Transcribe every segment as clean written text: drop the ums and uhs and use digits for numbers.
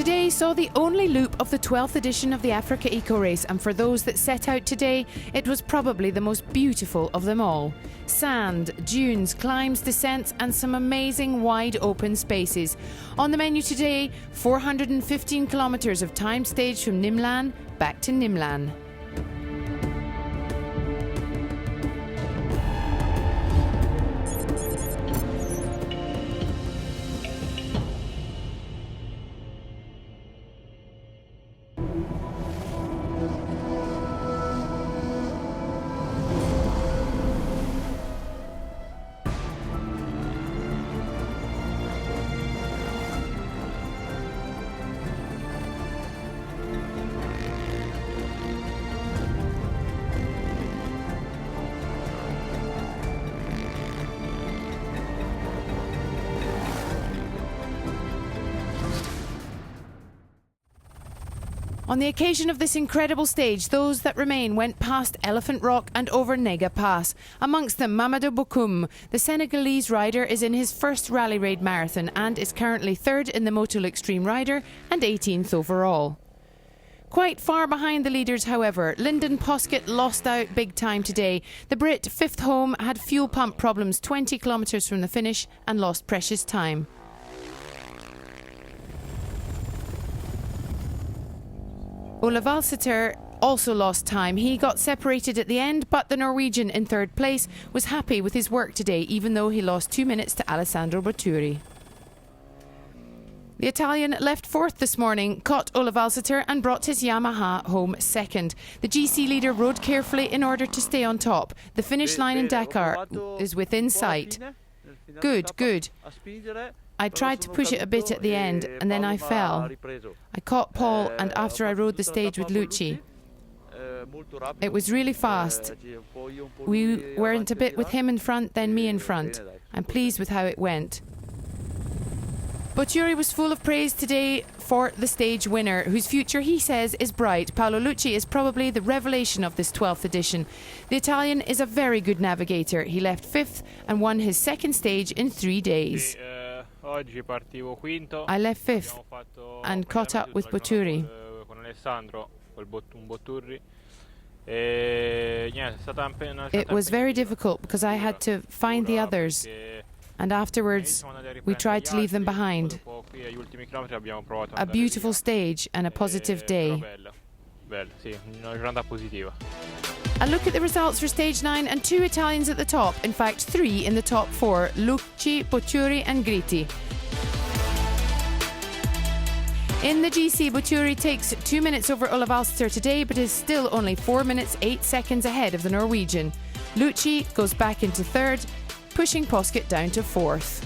Today saw the only loop of the 12th edition of the AfricaEcoRace, and for those that set out today, it was probably the most beautiful of them all. Sand, dunes, climbs, descents and some amazing wide open spaces. On the menu today, 415 kilometres of timed stage from Nimlane back to Nimlane. On the occasion of this incredible stage, those that remain went past Elephant Rock and over Nega Pass. Amongst them, Mamadou Bokoum. The Senegalese rider is in his first Rally Raid marathon and is currently third in the Motul Extreme Rider and 18th overall. Quite far behind the leaders, however, Lyndon Poskett lost out big time today. The Brit, fifth home, had fuel pump problems 20 kilometres from the finish and lost precious time. Ole Valseter also lost time. He got separated at the end, but the Norwegian in third place was happy with his work today, even though he lost 2 minutes to Alessandro BOTTURI. The Italian left fourth this morning, caught Ole Valseter and brought his Yamaha home second. The GC leader rode carefully in order to stay on top. The finish line in Dakar is within sight. Good, good. I tried to push it a bit at the end and then I fell. I caught Paul and after I rode the stage with Lucci. It was really fast. We weren't a bit with him in front, then me in front. I'm pleased with how it went. BOTTURI was full of praise today for the stage winner, whose future he says is bright. Paolo LUCCI is probably the revelation of this 12th edition. The Italian is a very good navigator. He left fifth and won his second stage in 3 days. I left fifth and caught up with BOTTURI. It was very difficult because I had to find the others, and afterwards we tried to leave them behind. A beautiful stage and a positive day. A look at the results for stage 9 and 2 Italians at the top, in fact 3 in the top 4, Lucci, BOTTURI and Gritti. In the GC, BOTTURI takes 2 minutes over Ole Valseter today, but is still only 4 minutes 8 seconds ahead of the Norwegian. Lucci goes back into third, pushing Poskett down to fourth.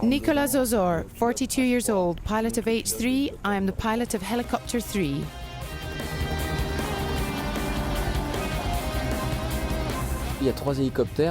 Nicolas Ozor, 42 years old, pilot of H3. I am the pilot of Helicopter 3.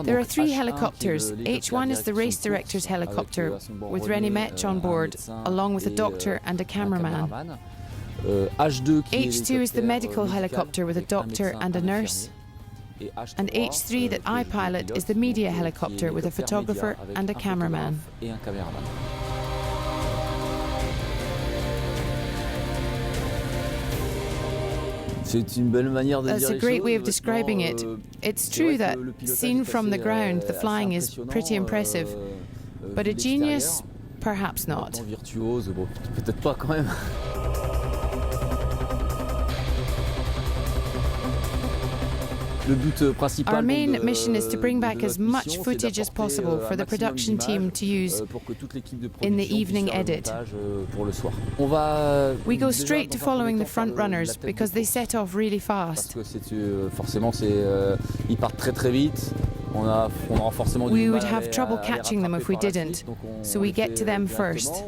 There are 3 helicopters. H1 is the race director's helicopter, with René Metch on board, along with a doctor and a cameraman. H2 is the medical helicopter with a doctor and a nurse. And H3 that I pilot is the media helicopter with a photographer and a cameraman. That's a great way of describing it. It's true that, seen from the ground, the flying is pretty impressive. But a genius, perhaps not. Our main mission is to bring back as much footage as possible for the production team to use in the evening edit. We go straight to following the front runners because they set off really fast. We would have trouble catching them if we didn't, so we get to them first.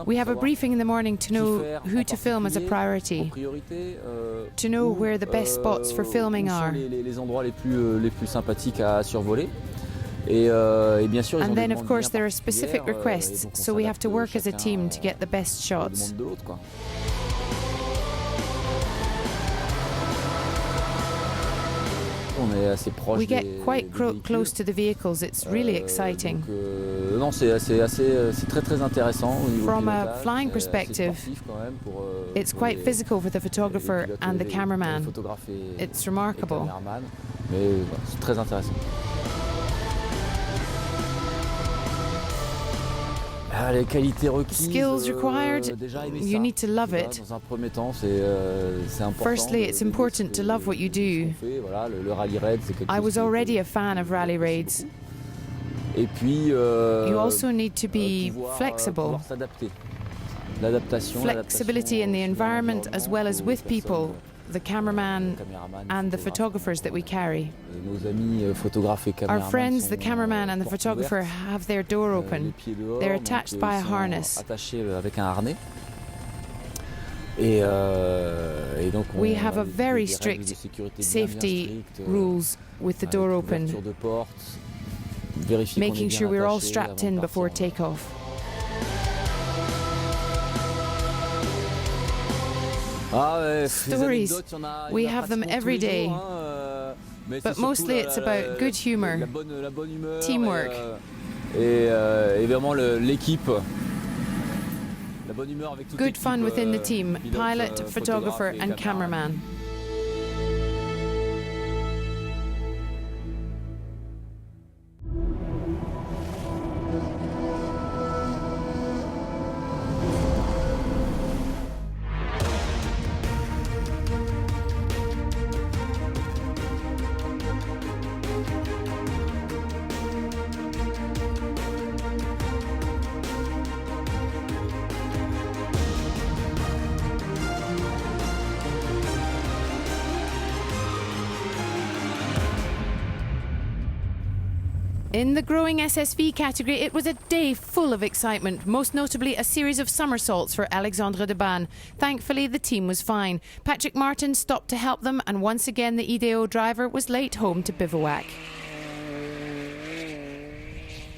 We have a briefing in the morning to know who to film as a priority, to know where the best spots for filming are. And then, of course, there are specific requests, so we have to work as a team to get the best shots. on est assez proche We get des quite véhicules. close to the vehicles. It's really exciting. Donc, non, c'est très intéressant au niveau From a pilotage, flying c'est perspective, assez sportif quand même pour, It's pour quite les- physical for the photographer les pilotes and the les cameraman. photographes et It's remarkable. caméramans. Mais voilà, c'est très intéressant. Ah, les qualités requises, Skills required, déjà aimer you ça. need to love Voilà, it. Dans un premier temps, c'est important. Firstly, it's important to love what you do. Voilà, le rallye raid, c'est quelque I chose was qui- already a fan of rally raids. Et puis, You also need to be flexible. pouvoir s'adapter. L'adaptation. Flexibility in the environment as well as with people, the cameraman caméramans, and the photographes. photographers that we carry. Et nos amis photographes et Our caméramans friends, sont, the cameraman and the portes photographer ouvertes, have their door les open. pieds dehors, They're donc, attached ils by a sont harness. attachés avec un harnais. Et donc We have a very des règles de strict sécurité bien safety strictes, rules with the avec door l'ouverture open, de portes, vérifier qu'on est making bien sure we're all attaché strapped avant in de before partir. takeoff. Ah ouais, les Stories. anecdotes, il y en a We have them pratiquement every tous les day. jours, mais c'est But surtout mostly it's about good humor, la bonne humeur, teamwork. et vraiment l'équipe. La bonne humeur avec toute good l'équipe, fun within the team, pilote, pilot, photographe photographer et and caméraman. cameraman. In the growing SSV category, it was a day full of excitement, most notably a series of somersaults for Alessandro de Ban. Thankfully, the team was fine. Patrick Martin stopped to help them, and once again the IDEO driver was late home to bivouac.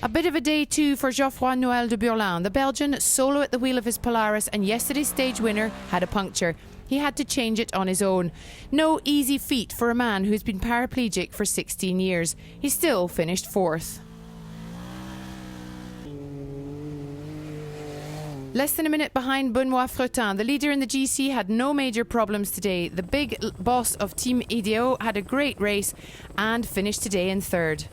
A bit of a day too for Geoffroy Noël de Burlin. The Belgian, solo at the wheel of his Polaris and yesterday's stage winner, had a puncture. He had to change it on his own. No easy feat for a man who's been paraplegic for 16 years. He still finished fourth. Less than a minute behind Benoît Fretin, the leader in the GC had no major problems today. The big boss of Team IDEO had a great race and finished today in third.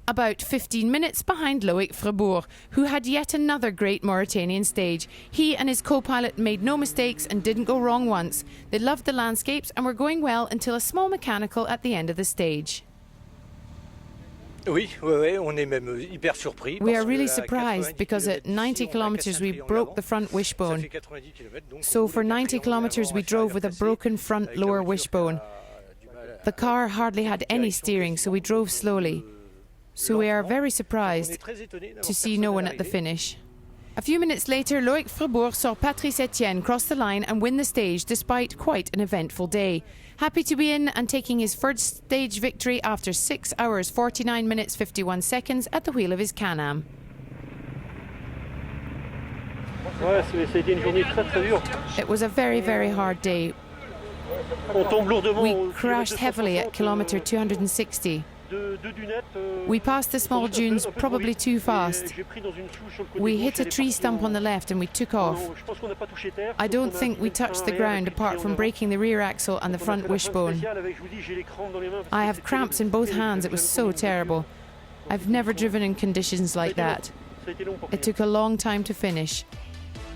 About 15 minutes behind Loïc Frebourg, who had yet another great Mauritanian stage. He and his co-pilot made no mistakes and didn't go wrong once. They loved the landscapes and were going well until a small mechanical at the end of the stage. Oui, on est même hyper surpris. We are really surprised because at 90 kilometers we broke the front wishbone. So for 90 kilometers we drove with a broken front lower wishbone. The car hardly had any steering, so we drove slowly. So we are very surprised to see no one at the finish. A few minutes later, Loïc Frebourg saw Patrice Etienne cross the line and win the stage despite quite an eventful day. Happy to be in and taking his first stage victory after 6 hours, 49 minutes, 51 seconds at the wheel of his Can-Am. It was a very, very hard day. We crashed heavily at kilometre 260. We passed the small dunes probably too fast. We hit a tree stump on the left and we took off. I don't think we touched the ground apart from breaking the rear axle and the front wishbone. I have cramps in both hands. It was so terrible. I've never driven in conditions like that. It took a long time to finish.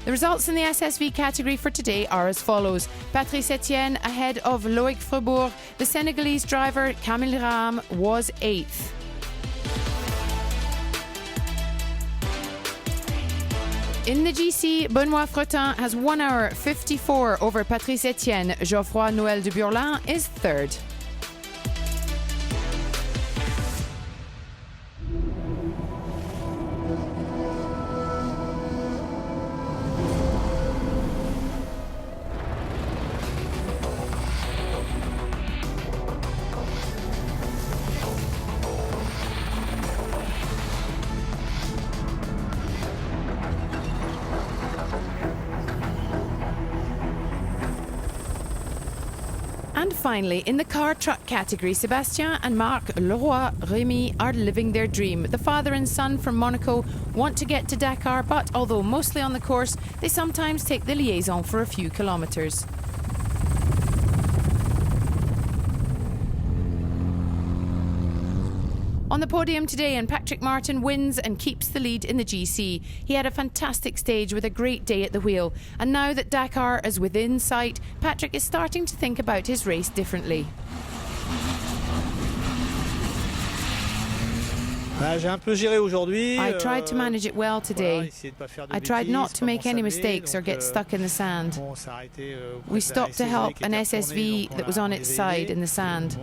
The results in the SSV category for today are as follows. Patrice Etienne ahead of Loïc Frebourg. The Senegalese driver Camille Ram was 8th. In the GC, Benoît Fretin has 1 hour 54 over Patrice Etienne. Geoffroy Noël de Burlin is 3rd. finally, in the car truck category, Sébastien and Marc Leroy-Remy are living their dream. The father and son from Monaco want to get to Dakar, but although mostly on the course, they sometimes take the Liaison for a few kilometres. On the podium today, and Patrick Martin wins and keeps the lead in the GC. He had a fantastic stage with a great day at the wheel. And now that Dakar is within sight, Patrick is starting to think about his race differently. I tried to manage it well today. I tried not to make any mistakes or get stuck in the sand. We stopped to help an SSV that was on its side in the sand.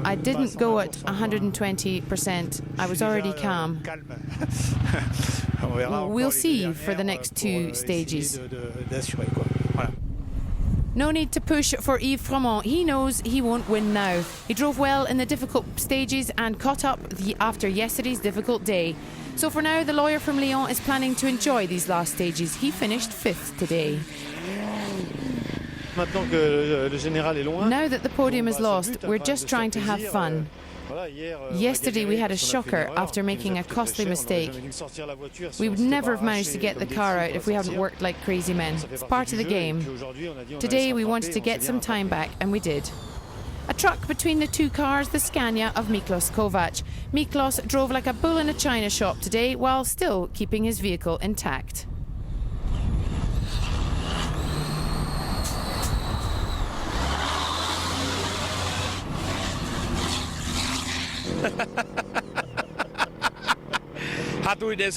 I didn't go at 120%. I was already calm. We'll see for the next two stages. No need to push for Yves Froment. He knows he won't win now. He drove well in the difficult stages and caught up after yesterday's difficult day. So for now, the lawyer from Lyon is planning to enjoy these last stages. He finished 5th today. Now that the podium is lost, we're just trying to have fun. Yesterday we had a shocker after making a costly mistake. We would never have managed to get the car out if we hadn't worked like crazy men. It's part of the game. Today we wanted to get some time back, and we did. A truck between the two cars, the Scania of Miklos Kovac. Miklos drove like a bull in a china shop today while still keeping his vehicle intact.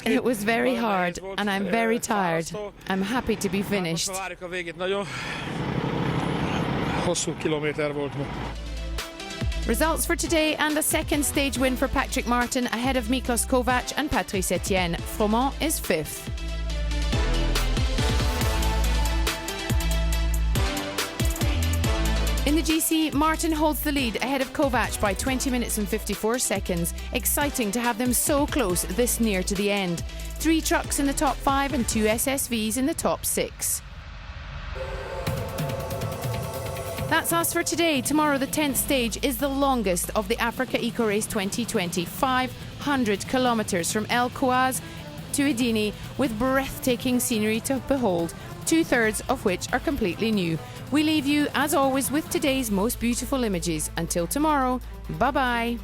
It was very hard and I'm very tired. I'm happy to be finished. Results for today, and a second stage win for Patrick Martin ahead of Miklos Kovac and Patrice Etienne. Froment is 5th. In the GC, Martin holds the lead ahead of Kovac by 20 minutes and 54 seconds. Exciting to have them so close this near to the end. 3 trucks in the top 5 and 2 SSVs in the top 6. That's us for today. Tomorrow, the 10th stage is the longest of the AfricaEcoRace 2020. 500 kilometres from El Kouaz to Edini, with breathtaking scenery to behold, 2/3 of which are completely new. We leave you, as always, with today's most beautiful images. Until tomorrow, bye-bye.